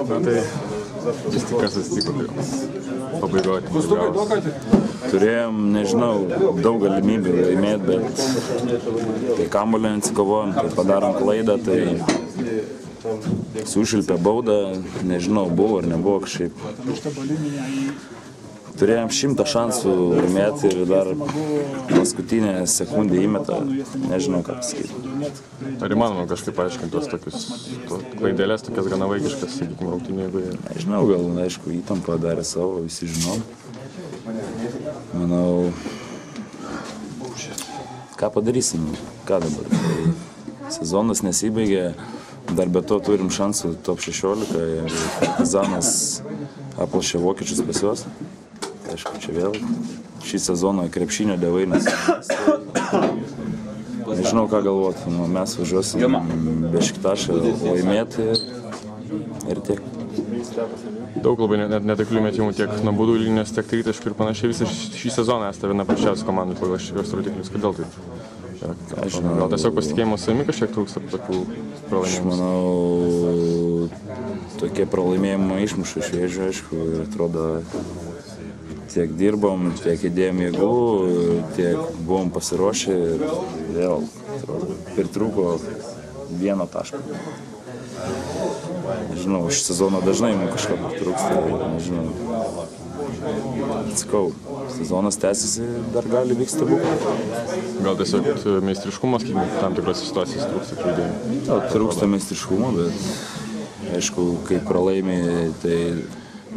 Na tai vis tik kas atsitiko pabaigoje. Turėjom, nežinau, daug galimybių laimėti, bet kai kamuolį atsikovojom, tai padarom klaidą, tai sušilpė baudą, nežinau, buvo ar nebuvo kažkaip. Turėjom 100 šansų laimėti ir dar paskutinę sekundę įmetą, nežinau ką pasakyti. Ar įmanoma kažkaip paaiškinti tos tokius klaidelės, tokias gana vaikiškas, sakykime, rungtynių eigoje? Nežinau, gal, aišku, įtampa darė savo, visi žinom. Manau, ką padarysim, ką dabar. Tai sezonas nesibaigė, dar be to turim šansų top 16 ir Partizanas aplošė vokiečius pas juos. Aišku, čia vėl šį sezoną krepšinio dievai, nes nežinau ką galvoti. Mes važiuosim Bešiktašą laimėti ir tiek. Daug labai netaklių metimų tiek nuo baudų linijos, tiek tritaškių ir panašiai. Visą šį sezoną esate viena prasčiausių komandų pagal šios rodiklius. Kodėl tai? Gal tiesiog pasitikėjimo savimi kažkiek trūksta tokių pralaimėjimų? Aš manau, tokie pralaimėjimai išmuša iš vėžių, aišku, ir atrodo, tiek dirbom, tiek įdėjom jėgų, tiek buvom pasiruošę ir vėl pritrūko vieno taško. Nežinau, šį sezoną dažnai mums kažką trūksta, nežinau. Atsikau, sezonas tęsiasi, dar gali vykti stebuklai. Gal tiesiog meistriškumas, kiek tam tikros situacijos trūksta žaidėjų? Trūksta meistriškumo, bet aišku, kai pralaimi, tai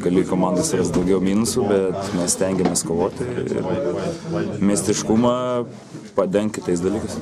gali komandas ras daugiau minusų, bet mes stengiamės kovoti ir meistriškumą padengti tais dalykais.